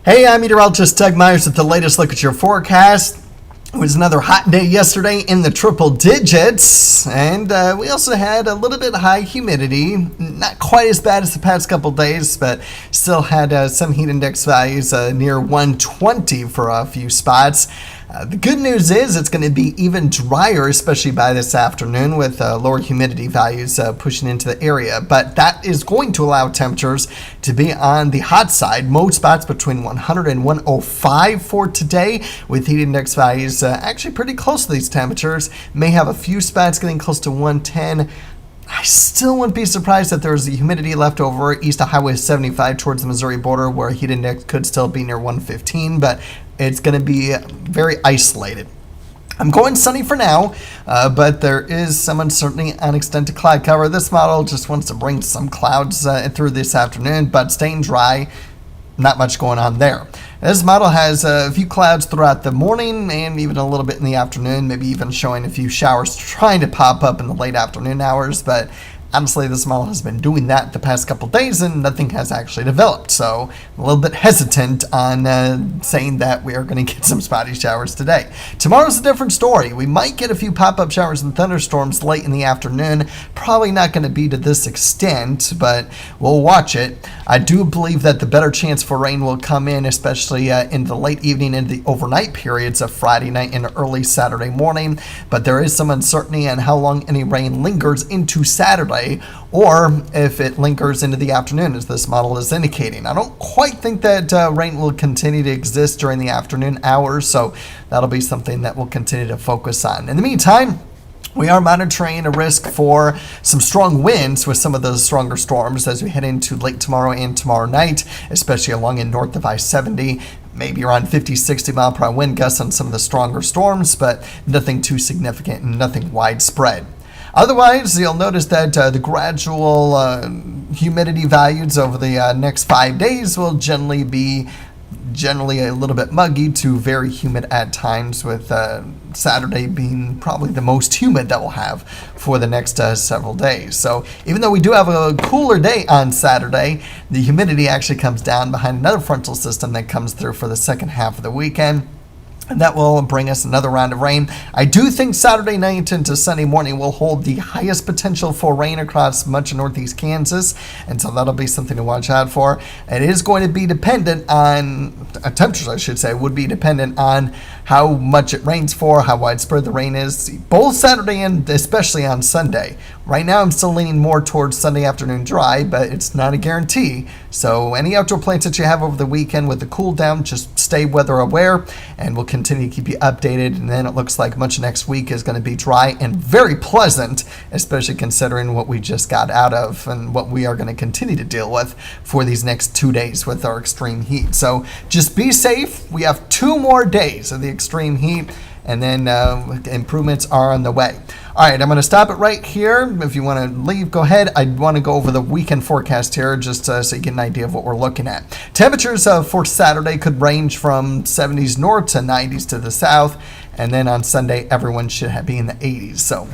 Hey, I'm meteorologist Doug Myers with the latest look at your forecast. It was another hot day yesterday in the triple digits, and we also had a little bit high humidity. Not quite as bad as the past couple days, but still had some heat index values near 120 for a few spots. The good news is it's going to be even drier, especially by this afternoon, with lower humidity values pushing into the area. But that is going to allow temperatures to be on the hot side. Most spots between 100 and 105 for today, with heat index values actually pretty close to these temperatures. May have a few spots getting close to 110. I still wouldn't be surprised if there was the humidity left over east of Highway 75 towards the Missouri border, where heat index could still be near 115, but it's going to be very isolated. I'm going sunny for now, but there is some uncertainty on extent to cloud cover. This model just wants to bring some clouds through this afternoon, but staying dry. Not much going on there. This model has a few clouds throughout the morning and even a little bit in the afternoon, maybe even showing a few showers trying to pop up in the late afternoon hours. But honestly, this model has been doing that the past couple days and nothing has actually developed. So I'm a little bit hesitant on saying that we are going to get some spotty showers today. Tomorrow's a different story. We might get a few pop-up showers and thunderstorms late in the afternoon. Probably not going to be to this extent, but we'll watch it. I do believe that the better chance for rain will come in, especially in the late evening and the overnight periods of Friday night and early Saturday morning. But there is some uncertainty on how long any rain lingers into Saturday, or if it lingers into the afternoon, as this model is indicating. I don't quite think that rain will continue to exist during the afternoon hours, so that'll be something that we'll continue to focus on. In the meantime, we are monitoring a risk for some strong winds with some of those stronger storms as we head into late tomorrow and tomorrow night, especially along and north of I-70. Maybe around 50, 60 mile per hour wind gusts on some of the stronger storms, but nothing too significant and nothing widespread. Otherwise, you'll notice that the gradual humidity values over the next 5 days will generally be a little bit muggy to very humid at times, with Saturday being probably the most humid that we'll have for the next several days. So even though we do have a cooler day on Saturday, the humidity actually comes down behind another frontal system that comes through for the second half of the weekend. And that will bring us another round of rain. I do think Saturday night into Sunday morning will hold the highest potential for rain across much of northeast Kansas. And so that'll be something to watch out for. It is going to be dependent on, temperatures I should say, would be dependent on how much it rains for, how widespread the rain is, both Saturday and especially on Sunday. Right now I'm still leaning more towards Sunday afternoon dry, but it's not a guarantee. So any outdoor plans that you have over the weekend with the cool down, just stay weather aware, and we'll continue to keep you updated. And then it looks like much next week is going to be dry and very pleasant, especially considering what we just got out of and what we are going to continue to deal with for these next 2 days with our extreme heat. So just be safe. We have 2 more days of the extreme heat, and then improvements are on the way. All right, I'm going to stop it right here. If you want to leave, go ahead. I want to go over the weekend forecast here just so you get an idea of what we're looking at. Temperatures for Saturday could range from 70s north to 90s to the south, and then on Sunday, everyone should be in the 80s. So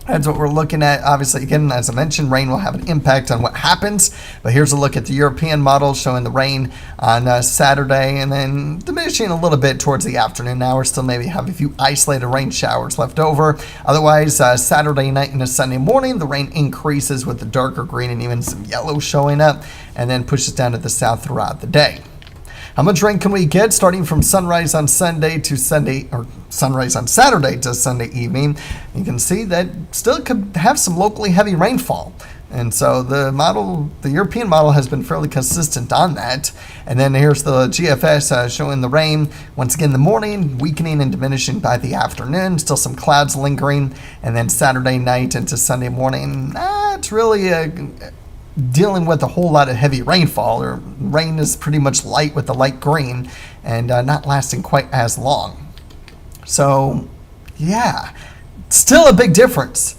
that's what we're looking at. Obviously, again, as I mentioned, rain will have an impact on what happens. But here's a look at the European model showing the rain on Saturday and then diminishing a little bit towards the afternoon hours. Still maybe have a few isolated rain showers left over. Otherwise, Saturday night into Sunday morning, the rain increases with the darker green and even some yellow showing up, and then pushes down to the south throughout the day. How much rain can we get starting from sunrise on Sunday to Sunday, or sunrise on Saturday to Sunday evening? You can see that still could have some locally heavy rainfall. And so the European model has been fairly consistent on that. And then here's the GFS showing the rain. Once again, the morning, weakening and diminishing by the afternoon. Still some clouds lingering. And then Saturday night into Sunday morning, it's really dealing with a whole lot of heavy rainfall, or rain is pretty much light with the light green and not lasting quite as long. So yeah, still a big difference.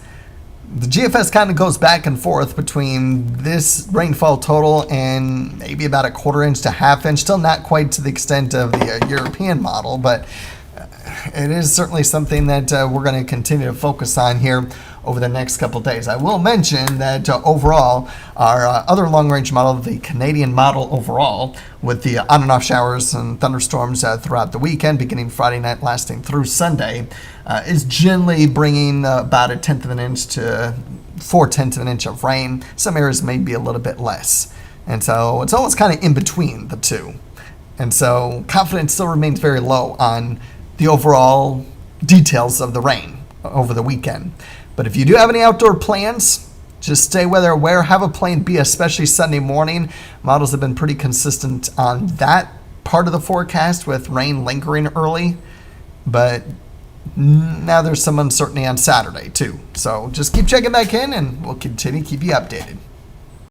The GFS kind of goes back and forth between this rainfall total and maybe about a 1/4 inch to 1/2 inch. Still not quite to the extent of the European model, but it is certainly something that we're going to continue to focus on here over the next couple days. I will mention that overall, our other long-range model, the Canadian model overall, with the on and off showers and thunderstorms throughout the weekend, beginning Friday night, lasting through Sunday, is generally bringing about 1/10 of an inch to 4/10 of an inch of rain. Some areas may be a little bit less. And so it's almost kind of in between the two. And so confidence still remains very low on the overall details of the rain over the weekend. But if you do have any outdoor plans, just stay weather aware, have a plan B, especially Sunday morning. Models have been pretty consistent on that part of the forecast with rain lingering early. But now there's some uncertainty on Saturday too. So just keep checking back in and we'll continue to keep you updated.